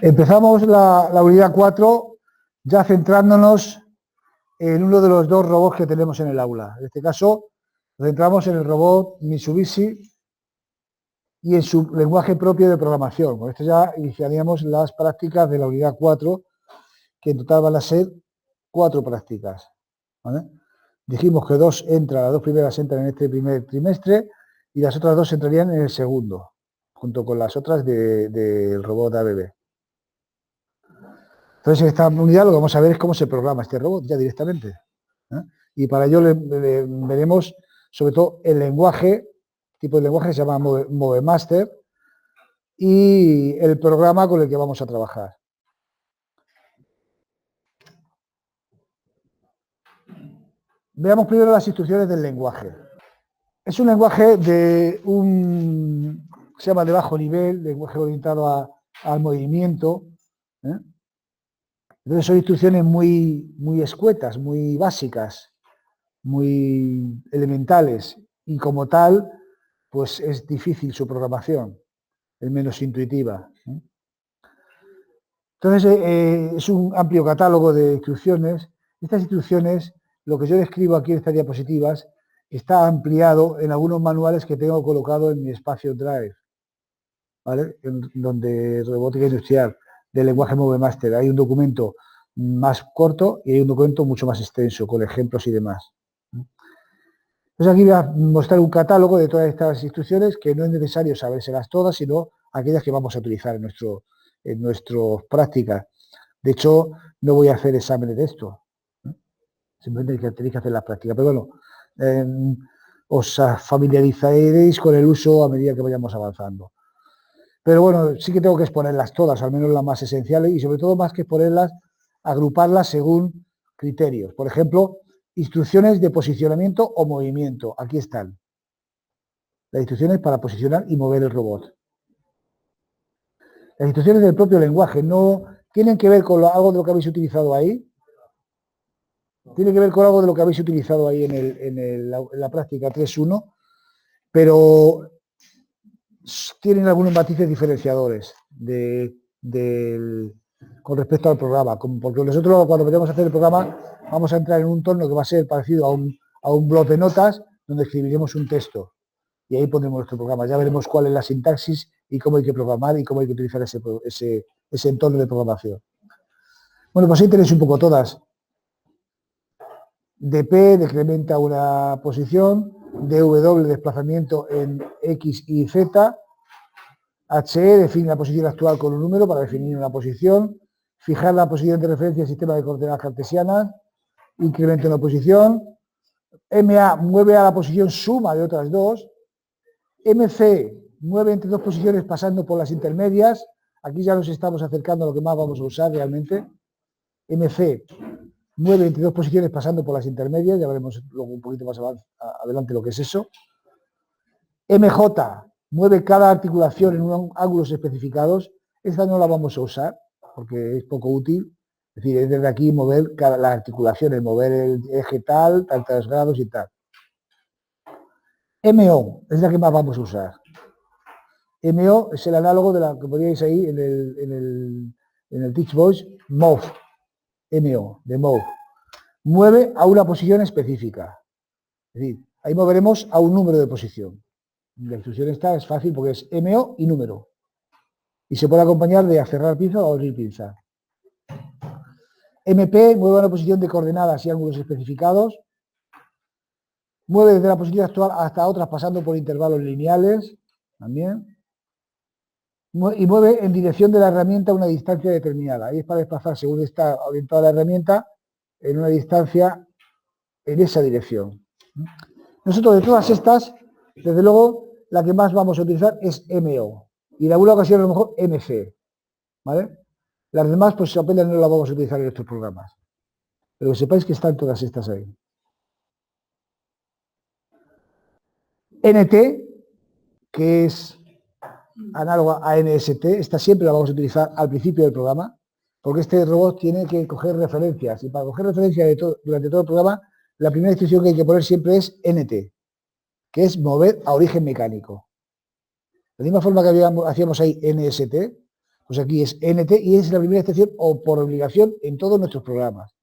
Empezamos la unidad 4 ya centrándonos en uno de los dos robots que tenemos en el aula. En este caso, nos centramos en el robot Mitsubishi y en su lenguaje propio de programación. Con esto ya iniciaríamos las prácticas de la unidad 4, que en total van a ser 4 prácticas, ¿vale? Dijimos que las dos primeras entran en este primer trimestre y las otras 2 entrarían en el segundo, junto con las otras del robot ABB. Entonces, en esta unidad lo que vamos a ver es cómo se programa este robot ya directamente, ¿eh? Y para ello veremos sobre todo el lenguaje, tipo de lenguaje que se llama MoveMaster, y el programa con el que vamos a trabajar. Veamos primero las instrucciones del lenguaje. Es un lenguaje se llama de bajo nivel, lenguaje orientado al movimiento, ¿eh? Entonces son instrucciones muy escuetas, muy básicas, muy elementales, y como tal, pues es difícil su programación, es menos intuitiva, ¿eh? Entonces es un amplio catálogo de instrucciones. Estas instrucciones, lo que yo describo aquí en estas diapositivas, está ampliado en algunos manuales que tengo colocado en mi espacio Drive, ¿vale? Donde robótica industrial del lenguaje MoveMaster hay un documento más corto y hay un documento mucho más extenso con ejemplos y demás. Entonces aquí voy a mostrar un catálogo de todas estas instrucciones que no es necesario sabérselas todas, sino aquellas que vamos a utilizar en nuestras prácticas. De hecho, no voy a hacer exámenes de esto, ¿eh? Simplemente tenéis que hacer las prácticas. Pero bueno, os familiarizaréis con el uso a medida que vayamos avanzando. Pero bueno, sí que tengo que exponerlas todas, al menos las más esenciales, y sobre todo más que exponerlas, agruparlas según criterios. Por ejemplo, instrucciones de posicionamiento o movimiento. Aquí están las instrucciones para posicionar y mover el robot. Las instrucciones del propio lenguaje no tienen que ver con algo de lo que habéis utilizado ahí. Tiene que ver con algo de lo que habéis utilizado ahí en la práctica 3.1, pero tienen algunos matices diferenciadores con respecto al programa, porque nosotros cuando vayamos a hacer el programa vamos a entrar en un entorno que va a ser parecido a un bloc de notas donde escribiremos un texto y ahí pondremos nuestro programa. Ya veremos cuál es la sintaxis y cómo hay que programar y cómo hay que utilizar ese entorno de programación. Bueno, pues ahí tenéis un poco todas. dp decrementa una posición, dw desplazamiento en x y z, HE define la posición actual con un número para definir una posición, fijar la posición de referencia del sistema de coordenadas cartesianas, incrementa una posición, MA mueve a la posición suma de otras dos, MC mueve entre dos posiciones pasando por las intermedias, aquí ya nos estamos acercando a lo que más vamos a usar realmente, MC mueve entre dos posiciones pasando por las intermedias, ya veremos luego un poquito más adelante lo que es eso, MJ mueve cada articulación en unos ángulos especificados. Esta no la vamos a usar porque es poco útil. Es decir, es desde aquí mover las articulaciones, mover el eje tal, tantos grados y tal. MO es la que más vamos a usar. MO es el análogo de la que poníais ahí en el Teach Voice, Move. MO, de Move. Mueve a una posición específica. Es decir, ahí moveremos a un número de posición. La instrucción esta es fácil porque es MO y número. Y se puede acompañar de a cerrar pinza o abrir pinza. MP mueve a una posición de coordenadas y ángulos especificados. Mueve desde la posición actual hasta otras pasando por intervalos lineales. También. Y mueve en dirección de la herramienta a una distancia determinada. Ahí es para desplazar según está orientada la herramienta en una distancia en esa dirección. Nosotros de todas estas, desde luego, la que más vamos a utilizar es MO. Y en alguna ocasión a lo mejor MC, ¿vale? Las demás, pues apenas no las vamos a utilizar en estos programas. Pero que sepáis que están todas estas ahí. NT, que es análoga a NST, esta siempre la vamos a utilizar al principio del programa, porque este robot tiene que coger referencias. Y para coger referencias durante todo el programa, la primera instrucción que hay que poner siempre es NT, que es mover a origen mecánico. De la misma forma que hacíamos ahí NST, Pues aquí es NT y es la primera excepción o por obligación en todos nuestros programas.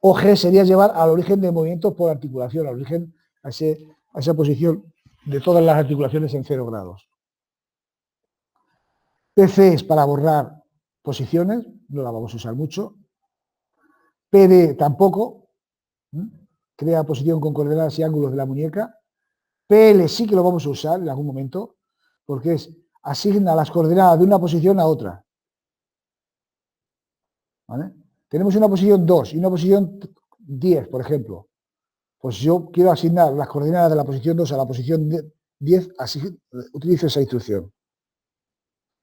O G sería llevar al origen de movimientos por articulación, al origen a esa posición de todas las articulaciones en 0 grados. PC es para borrar posiciones, no la vamos a usar mucho. PD tampoco, crea posición con coordenadas y ángulos de la muñeca. PL sí que lo vamos a usar en algún momento, porque es asigna las coordenadas de una posición a otra. ¿Vale? Tenemos una posición 2 y una posición 10, por ejemplo. Pues yo quiero asignar las coordenadas de la posición 2 a la posición 10, así utilizo esa instrucción.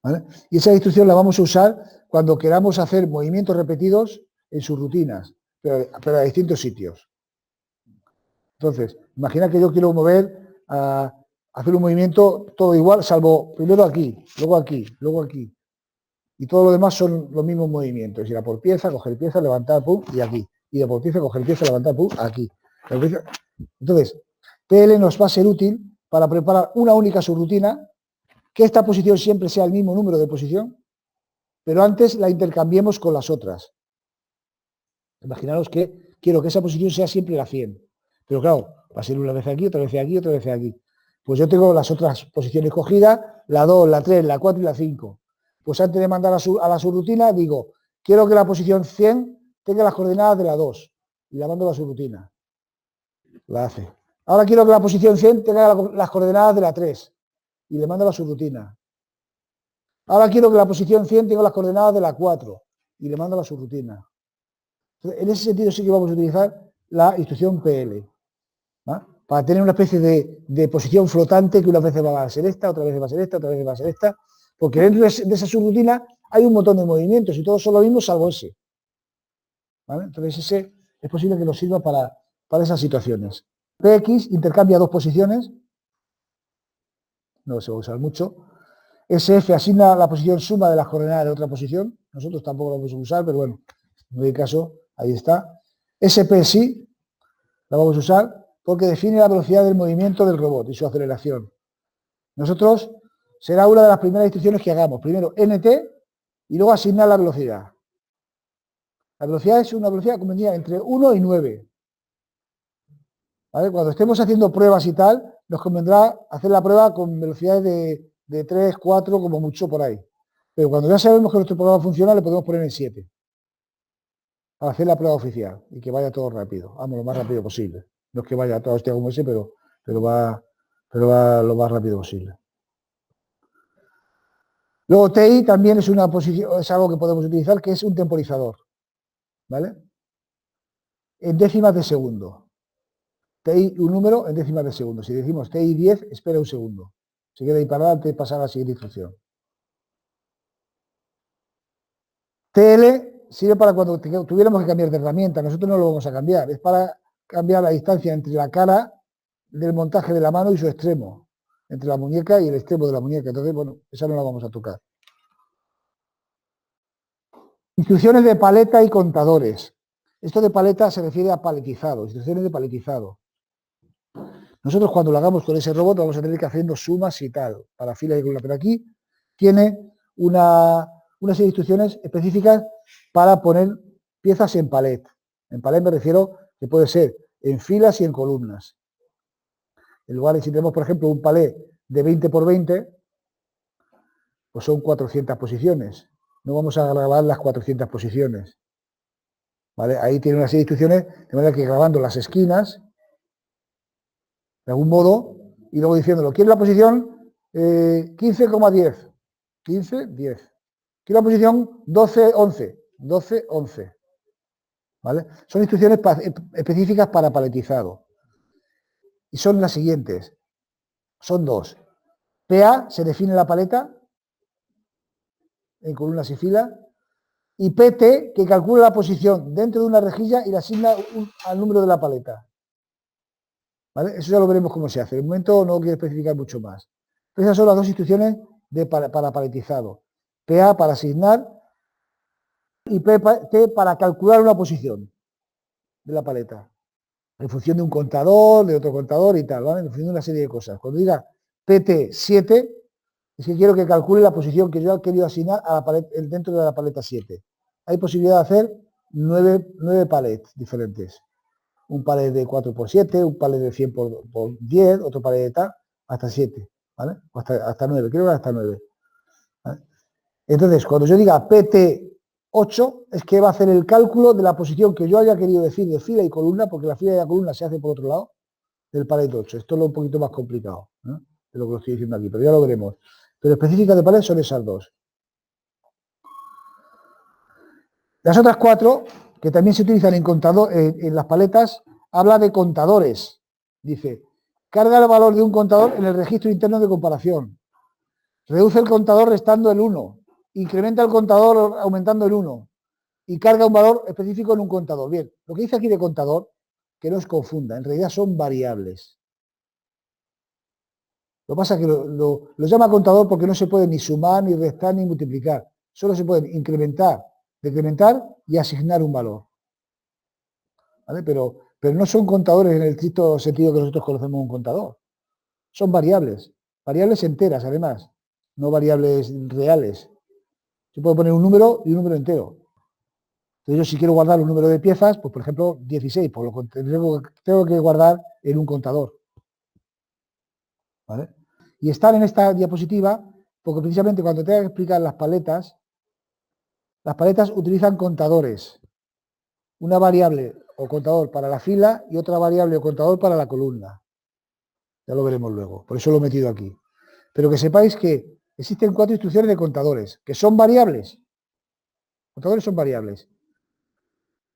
¿Vale? Y esa instrucción la vamos a usar cuando queramos hacer movimientos repetidos en sus rutinas, pero a distintos sitios. Entonces, imagina que yo quiero mover, hacer un movimiento todo igual, salvo primero aquí, luego aquí, luego aquí. Y todo lo demás son los mismos movimientos. Ir a por pieza, coger pieza, levantar, pum, y aquí. Ir a por pieza, coger pieza, levantar, pum, aquí. Entonces, PL nos va a ser útil para preparar una única subrutina, que esta posición siempre sea el mismo número de posición, pero antes la intercambiemos con las otras. Imaginaros que quiero que esa posición sea siempre la 100. Pero claro, va a ser una vez aquí, otra vez aquí, otra vez aquí. Pues yo tengo las otras posiciones cogidas, la 2, la 3, la 4 y la 5. Pues antes de mandar a la subrutina, digo, quiero que la posición 100 tenga las coordenadas de la 2. Y la mando a la subrutina. La hace. Ahora quiero que la posición 100 tenga las coordenadas de la 3. Y le mando a la subrutina. Ahora quiero que la posición 100 tenga las coordenadas de la 4. Y le mando a la subrutina. En ese sentido sí que vamos a utilizar la instrucción PL, ¿va? Para tener una especie de posición flotante que una vez va a ser esta, otra vez va a ser esta, otra vez va a ser esta, porque dentro de esa subrutina hay un montón de movimientos y todos son los mismos salvo ese. ¿Vale? Entonces ese es posible que nos sirva para esas situaciones. PX intercambia dos posiciones, no se va a usar mucho. SF asigna la posición suma de las coordenadas de otra posición, nosotros tampoco lo vamos a usar, pero bueno, en el caso, ahí está. SP sí, la vamos a usar porque define la velocidad del movimiento del robot y su aceleración. Nosotros será una de las primeras instrucciones que hagamos. Primero NT y luego asignar la velocidad. La velocidad es una velocidad convenida entre 1 y 9. ¿Vale? Cuando estemos haciendo pruebas y tal, nos convendrá hacer la prueba con velocidades de 3, 4, como mucho por ahí. Pero cuando ya sabemos que nuestro programa funciona, le podemos poner en 7. Para hacer la prueba oficial y que vaya todo rápido. Vamos, lo más rápido posible. No es que vaya todo hostia como ese, pero va lo más rápido posible. Luego TI también es una posición, es algo que podemos utilizar, que es un temporizador. ¿Vale? En décimas de segundo. TI un número en décimas de segundo. Si decimos TI 10, espera un segundo. Se queda ahí parada antes de pasar a la siguiente instrucción. TL sirve para cuando tuviéramos que cambiar de herramienta. Nosotros no lo vamos a cambiar. Es para cambiar la distancia entre la cara del montaje de la mano y su extremo. Entre la muñeca y el extremo de la muñeca. Entonces, bueno, esa no la vamos a tocar. Instrucciones de paleta y contadores. Esto de paleta se refiere a paletizado, instrucciones de paletizado. Nosotros cuando lo hagamos con ese robot vamos a tener que haciendo sumas y tal, para fila y columna. Pero aquí tiene una serie de instrucciones específicas para poner piezas en palet. En palet me refiero que puede ser en filas y en columnas. En lugar de si tenemos, por ejemplo, un palet de 20 por 20, pues son 400 posiciones. No vamos a grabar las 400 posiciones. ¿Vale? Ahí tiene una serie de instrucciones, de manera que grabando las esquinas, de algún modo, y luego diciéndolo, quiero la posición 15,10, 15, 10. Quiero la posición 12, 11, 12, 11. ¿Vale? Son instrucciones específicas para paletizado. Y son las siguientes. Son dos. PA se define la paleta en columnas y filas. Y PT, que calcula la posición dentro de una rejilla y le asigna al número de la paleta. ¿Vale? Eso ya lo veremos cómo se hace. De momento no quiero especificar mucho más. Esas son las dos instrucciones para paletizado. PA para asignar y PT para calcular una posición de la paleta. En función de un contador, de otro contador y tal, ¿vale? En función de una serie de cosas. Cuando diga PT 7, Es que quiero que calcule la posición que yo he querido asignar a la paleta, dentro de la paleta 7. Hay posibilidad de hacer 9 palets diferentes. Un palet de 4×7, un palet de 100×10, otro palet de tal, hasta 7, ¿vale? O hasta 9, creo que hasta 9. ¿Vale? Entonces, cuando yo diga PT8, es que va a hacer el cálculo de la posición que yo haya querido decir de fila y columna, porque la fila y la columna se hace por otro lado del palet 8. Esto es un poquito más complicado, ¿no?, de lo que estoy diciendo aquí, pero ya lo veremos. Pero específicas de palet son esas dos. Las otras 4, que también se utilizan en las paletas, habla de contadores. Dice, carga el valor de un contador en el registro interno de comparación. Reduce el contador restando el 1. Incrementa el contador aumentando el 1. Y carga un valor específico en un contador. Bien, lo que dice aquí de contador, que no os confunda, en realidad son variables. Lo que pasa es que lo llama contador porque no se puede ni sumar, ni restar, ni multiplicar. Solo se pueden incrementar, decrementar y asignar un valor. ¿Vale? Pero no son contadores en el estricto sentido que nosotros conocemos un contador. Son variables enteras además, no variables reales. Yo puedo poner un número y un número entero. Entonces yo si quiero guardar un número de piezas, pues por ejemplo 16, por lo que tengo que guardar en un contador. ¿Vale? Y están en esta diapositiva porque precisamente cuando tenga que explicar las paletas utilizan contadores. Una variable o contador para la fila y otra variable o contador para la columna. Ya lo veremos luego, por eso lo he metido aquí. Pero que sepáis que existen 4 instrucciones de contadores, que son variables. Contadores son variables.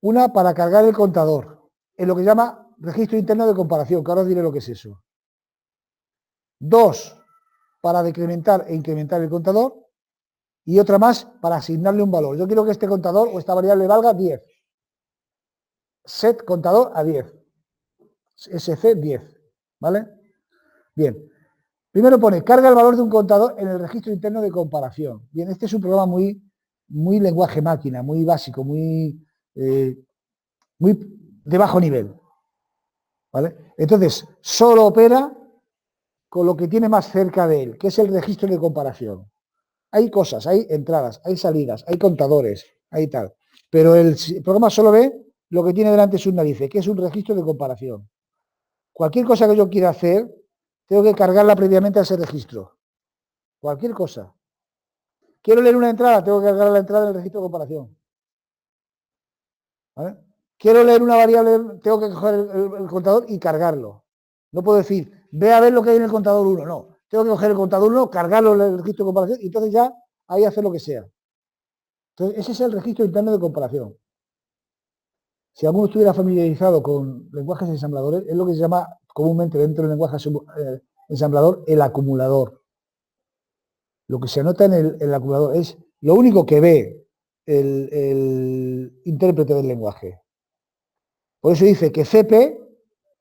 Una para cargar el contador, en lo que se llama registro interno de comparación, que ahora os diré lo que es eso. 2 para decrementar e incrementar el contador. Y otra más para asignarle un valor. Yo quiero que este contador o esta variable valga 10. Set contador a 10. SC 10. ¿Vale? Bien. Primero pone, carga el valor de un contador en el registro interno de comparación. Bien, este es un programa muy lenguaje máquina, muy básico, muy de bajo nivel. ¿Vale? Entonces, solo opera con lo que tiene más cerca de él, que es el registro de comparación. Hay cosas, hay entradas, hay salidas, hay contadores, hay tal. Pero el programa solo ve lo que tiene delante de sus narices, que es un registro de comparación. Cualquier cosa que yo quiera hacer, tengo que cargarla previamente a ese registro. Cualquier cosa. Quiero leer una entrada, tengo que cargar la entrada en el registro de comparación. ¿Vale? Quiero leer una variable, tengo que coger el contador y cargarlo. No puedo decir, ve a ver lo que hay en el contador 1, no. Tengo que coger el contador 1, cargarlo en el registro de comparación y entonces ya ahí hacer lo que sea. Entonces, ese es el registro interno de comparación. Si alguno estuviera familiarizado con lenguajes ensambladores, es lo que se llama comúnmente dentro del lenguaje ensamblador el acumulador. Lo que se anota en el acumulador es lo único que ve el intérprete del lenguaje. Por eso dice que CP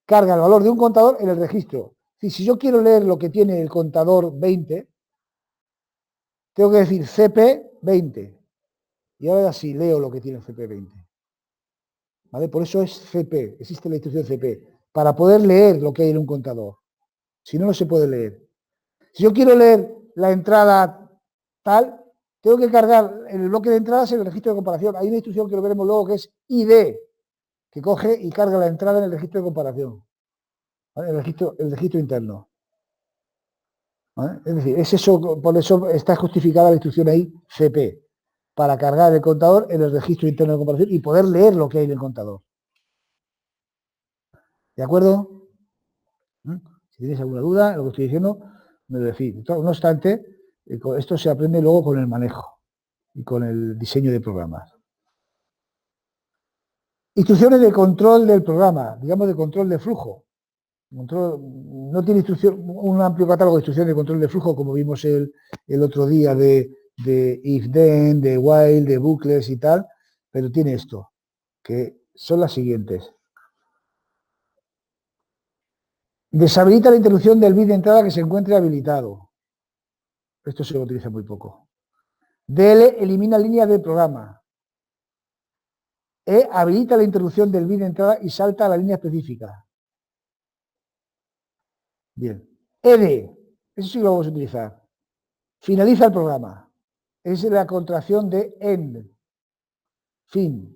carga el valor de un contador en el registro. Si yo quiero leer lo que tiene el contador 20, tengo que decir CP 20. Y ahora sí leo lo que tiene CP 20. ¿Vale? Por eso es CP, existe la instrucción CP, para poder leer lo que hay en un contador. Si no, no se puede leer. Si yo quiero leer la entrada tal, tengo que cargar en el bloque de entradas en el registro de comparación. Hay una instrucción que lo veremos luego que es ID, que coge y carga la entrada en el registro de comparación. ¿Vale? El registro interno. ¿Vale? Es decir, es eso, por eso está justificada la instrucción ahí CP, para cargar el contador en el registro interno de comparación y poder leer lo que hay en el contador. ¿De acuerdo? Si tenéis alguna duda en lo que estoy diciendo, me lo decís. No obstante, esto se aprende luego con el manejo y con el diseño de programas. Instrucciones de control del programa, digamos de control de flujo. No tiene un amplio catálogo de instrucciones de control de flujo como vimos el otro día de if then, de while, de bucles y tal, pero tiene esto, que son las siguientes. Deshabilita la interrupción del bit de entrada que se encuentre habilitado. Esto se lo utiliza muy poco. DL elimina líneas del programa. E habilita la interrupción del bit de entrada y salta a la línea específica. Bien. ED, eso sí lo vamos a utilizar. finaliza el programa. Es la contracción de end, fin.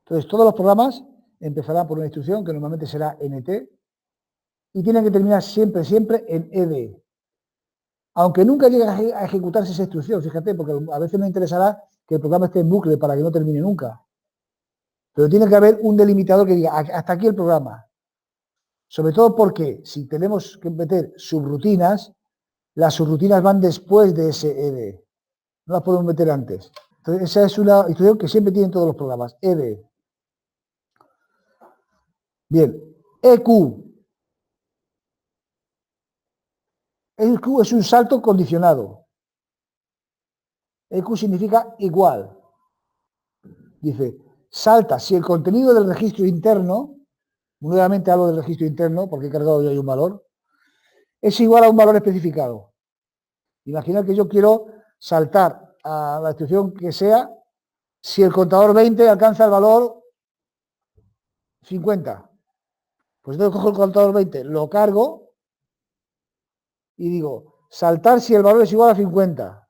Entonces, todos los programas empezarán por una instrucción que normalmente será nt y tienen que terminar siempre en ed. Aunque nunca llegue a ejecutarse esa instrucción, fíjate, porque a veces me interesará que el programa esté en bucle para que no termine nunca. Pero tiene que haber un delimitador que diga hasta aquí el programa. Sobre todo porque si tenemos que meter subrutinas, las subrutinas van después de ese ed. No las podemos meter antes. Entonces, esa es una instrucción que siempre tienen todos los programas, ed. Bien, EQ. EQ es un salto condicionado. EQ significa igual. Dice, salta si el contenido del registro interno, nuevamente hablo del registro interno porque he cargado yo ahí un valor, es igual a un valor especificado. Imaginad que yo quiero saltar a la instrucción que sea si el contador 20 alcanza el valor 50. Pues entonces cojo el contador 20, lo cargo y digo, saltar si el valor es igual a 50.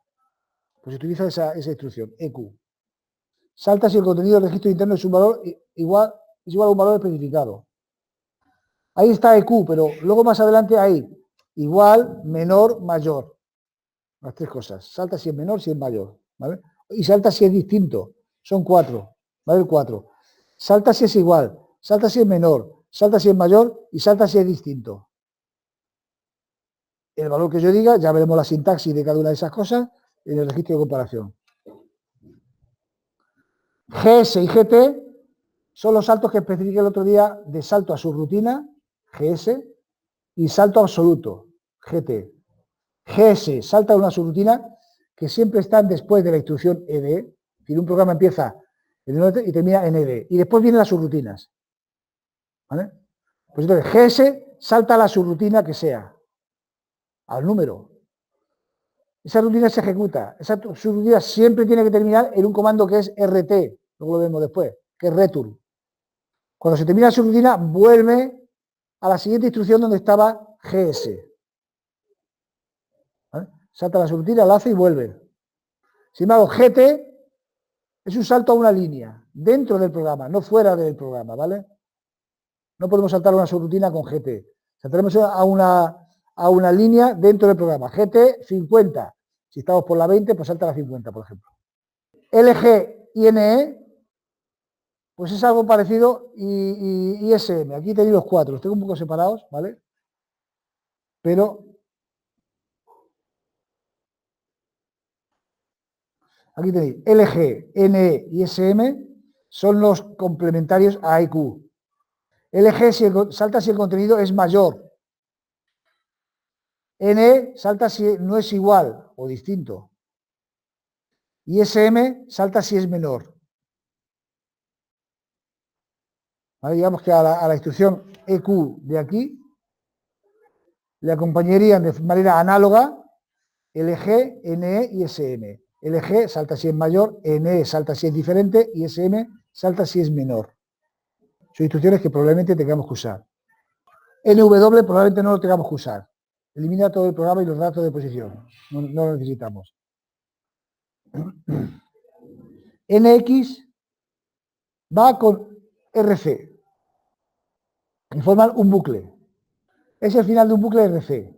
Pues utilizo esa instrucción, EQ. Salta si el contenido del registro interno es un valor igual a un valor especificado. Ahí está EQ, pero luego más adelante hay igual, menor, mayor. Las tres cosas. Salta si es menor, si es mayor. ¿Vale? Y salta si es distinto. Son 4. ¿Vale? 4. Salta si es igual, salta si es menor, salta si es mayor y salta si es distinto. El valor que yo diga, ya veremos la sintaxis de cada una de esas cosas en el registro de comparación. GS y GT son los saltos que especifiqué el otro día de salto a subrutina, GS, y salto absoluto, GT. GS salta a una subrutina que siempre están después de la instrucción ed, es decir, un programa empieza en y termina en ed, y después vienen las subrutinas. ¿Vale? Pues entonces, GS salta a la subrutina que sea, al número. Esa rutina se ejecuta, esa subrutina siempre tiene que terminar en un comando que es RT, luego lo vemos después, que es return. Cuando se termina la subrutina, vuelve a la siguiente instrucción donde estaba GS. ¿Vale? Salta la subrutina, la hace y vuelve. Sin embargo, GT es un salto a una línea, dentro del programa, no fuera del programa, ¿vale? No podemos saltar una subrutina con GT. Saltaremos a una línea dentro del programa. GT 50. Si estamos por la 20, pues salta a la 50, por ejemplo. LG y NE, pues es algo parecido, y ISM. Aquí tenéis los 4, los tengo un poco separados, ¿vale? Pero aquí tenéis LG, NE y SM son los complementarios a IQ. LG salta si el contenido es mayor. NE salta si no es igual o distinto. Y SM salta si es menor. ¿Vale? Digamos que a la instrucción EQ de aquí le acompañarían de manera análoga LG, NE y SM. LG salta si es mayor, NE salta si es diferente y SM salta si es menor. Son instrucciones que probablemente tengamos que usar. NW probablemente no lo tengamos que usar. Elimina todo el programa y los datos de posición. No lo necesitamos. NX va con RC y forman un bucle. Es el final de un bucle RC.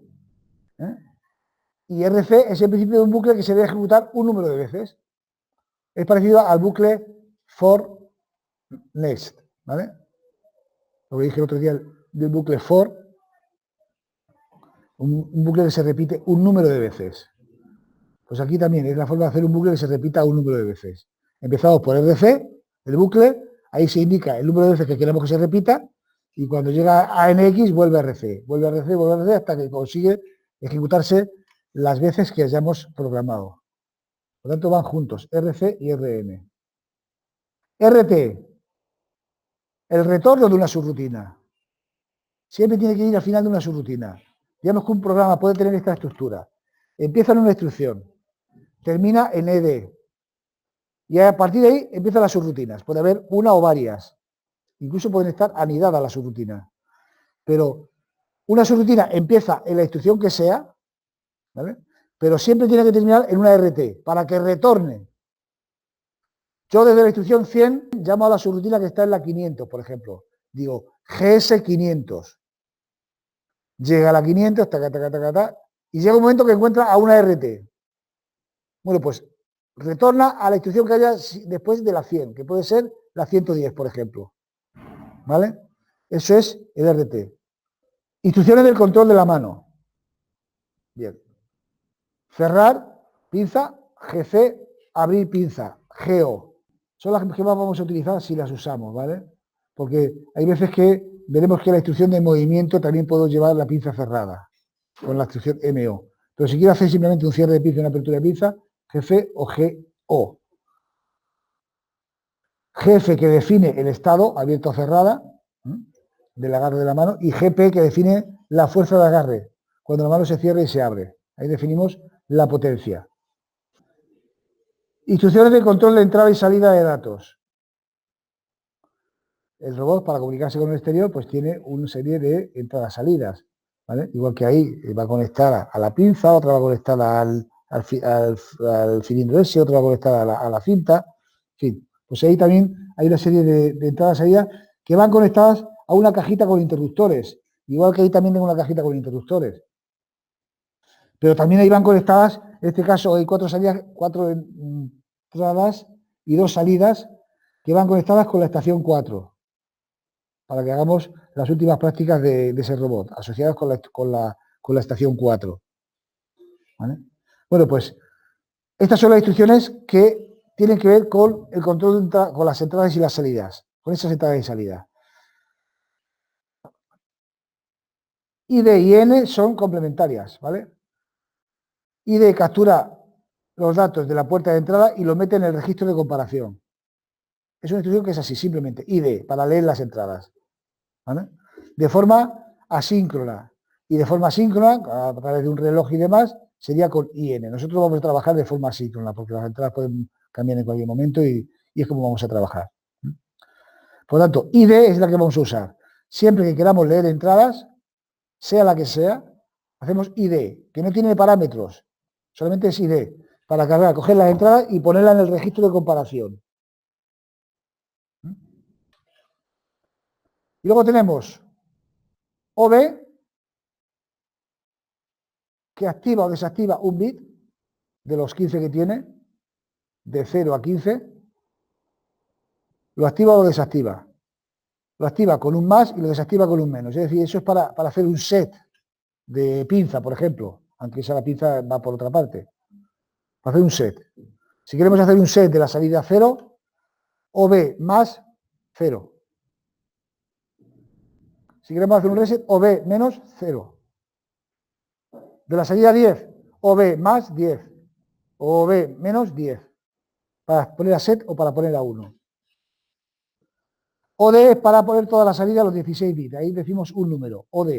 Y RC es el principio de un bucle que se debe ejecutar un número de veces. Es parecido al bucle for next, ¿vale? Lo que dije el otro día del bucle for, un bucle que se repite un número de veces. Pues aquí también es la forma de hacer un bucle que se repita un número de veces. Empezamos por RC, el bucle, ahí se indica el número de veces que queremos que se repita, y cuando llega a NX vuelve a RC, vuelve a RC, vuelve a RC, hasta que consigue ejecutarse las veces que hayamos programado. Por lo tanto van juntos, RC y RN. RT, el retorno de una subrutina. Siempre tiene que ir al final de una subrutina. Digamos que un programa puede tener esta estructura. Empieza en una instrucción, termina en ED. Y a partir de ahí empiezan las subrutinas. Puede haber una o varias. Incluso pueden estar anidadas las subrutinas. Pero una subrutina empieza en la instrucción que sea, ¿vale? pero siempre tiene que terminar en una RT, para que retorne. Yo desde la instrucción 100 llamo a la subrutina que está en la 500, por ejemplo. Digo, GS500. Llega a la 500, taca, taca, taca, taca, y llega un momento que encuentra a una RT. Bueno, pues retorna a la instrucción que haya después de la 100, que puede ser la 110, por ejemplo. ¿Vale? Eso es el RT. Instrucciones del control de la mano. Bien. Cerrar, pinza, GC, abrir pinza, GO. Son las que más vamos a utilizar si las usamos, ¿vale? Porque hay veces que veremos que la instrucción de movimiento también puedo llevar la pinza cerrada, con la instrucción MO. Pero si quiero hacer simplemente un cierre de pinza y una apertura de pinza, GC o GO. GF que define el estado, abierto o cerrada, del agarre de la mano, y GP que define la fuerza de agarre, cuando la mano se cierra y se abre. Ahí definimos la potencia. Instrucciones de control de entrada y salida de datos. El robot, para comunicarse con el exterior, pues tiene una serie de entradas-salidas, ¿vale? Igual que ahí va conectada a la pinza, otra va conectada al cilindro ese, otra va conectada a la cinta, en fin. Pues ahí también hay una serie de entradas-salidas que van conectadas a una cajita con interruptores, igual que ahí también tengo una cajita con interruptores. Pero también ahí van conectadas, en este caso hay 4 salidas, 4 entradas y 2 salidas que van conectadas con la estación 4, para que hagamos las últimas prácticas de ese robot, asociadas con la estación 4. ¿Vale? Bueno, pues estas son las instrucciones que tienen que ver con el control con las entradas y las salidas, con esas entradas y salidas. ID y N son complementarias, ¿vale? ID captura los datos de la puerta de entrada y los mete en el registro de comparación. Es una instrucción que es así, simplemente, ID, para leer las entradas, ¿vale? De forma asíncrona. Y de forma síncrona, a través de un reloj y demás, sería con IN. Nosotros vamos a trabajar de forma asíncrona, porque las entradas pueden cambiar en cualquier momento y es como vamos a trabajar. Por lo tanto, ID es la que vamos a usar. Siempre que queramos leer entradas, sea la que sea, hacemos ID, que no tiene parámetros, solamente es ID, para cargar, coger las entradas y ponerla en el registro de comparación. Y luego tenemos OB, que activa o desactiva un bit de los 15 que tiene, de 0 a 15, lo activa o lo desactiva. Lo activa con un más y lo desactiva con un menos. Es decir, eso es para hacer un set de pinza, por ejemplo, aunque esa la pinza va por otra parte. Para hacer un set. Si queremos hacer un set de la salida 0, OB más 0. Si queremos hacer un reset, OB menos 0. De la salida 10, OB más 10. OB menos 10. Para poner a set o para poner a 1. OD es para poner toda la salida a los 16 bits. Ahí decimos un número, OD.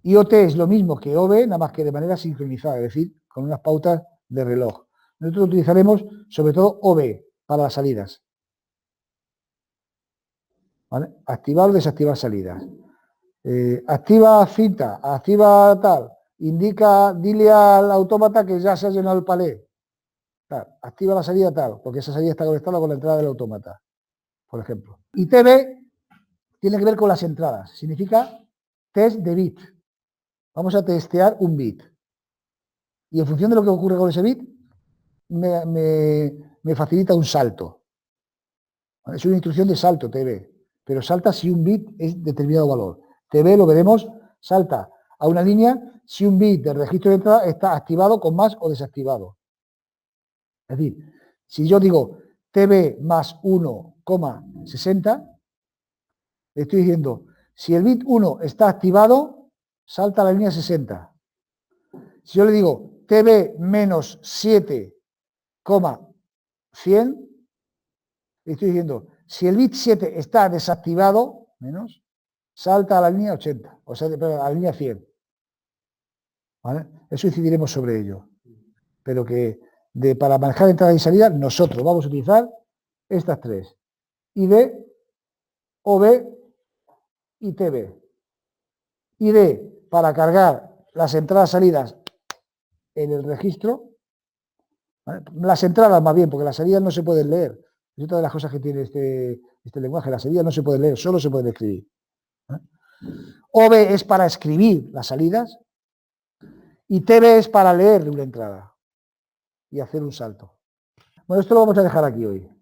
Y OT es lo mismo que OB, nada más que de manera sincronizada, es decir, con unas pautas de reloj. Nosotros utilizaremos sobre todo OB para las salidas. ¿Vale? Activar o desactivar salidas. Activa cinta, activa tal, indica, dile al autómata que ya se ha llenado el palé. Tal, activa la salida tal, porque esa salida está conectada con la entrada del autómata, por ejemplo. Y TB tiene que ver con las entradas, significa test de bit. Vamos a testear un bit. Y en función de lo que ocurre con ese bit, me facilita un salto. Es una instrucción de salto, TB, pero salta si un bit es determinado valor. TB, lo veremos, salta a una línea si un bit del registro de entrada está activado con más o desactivado. Es decir, si yo digo TB más 1,60, le estoy diciendo, si el bit 1 está activado, salta a la línea 60. Si yo le digo TB menos 7,100, le estoy diciendo, si el bit 7 está desactivado, menos, salta a la línea 80, o sea, perdón, a la línea 100. ¿Vale? Eso incidiremos sobre ello. Pero que para manejar entrada y salida, nosotros vamos a utilizar estas tres. ID, OB y TB. ID para cargar las entradas y salidas en el registro, ¿vale? Las entradas más bien, porque las salidas no se pueden leer. Es otra de las cosas que tiene este lenguaje, las salidas no se pueden leer, solo se pueden escribir. OB es para escribir las salidas y TB es para leer una entrada y hacer un salto. Bueno, esto lo vamos a dejar aquí hoy.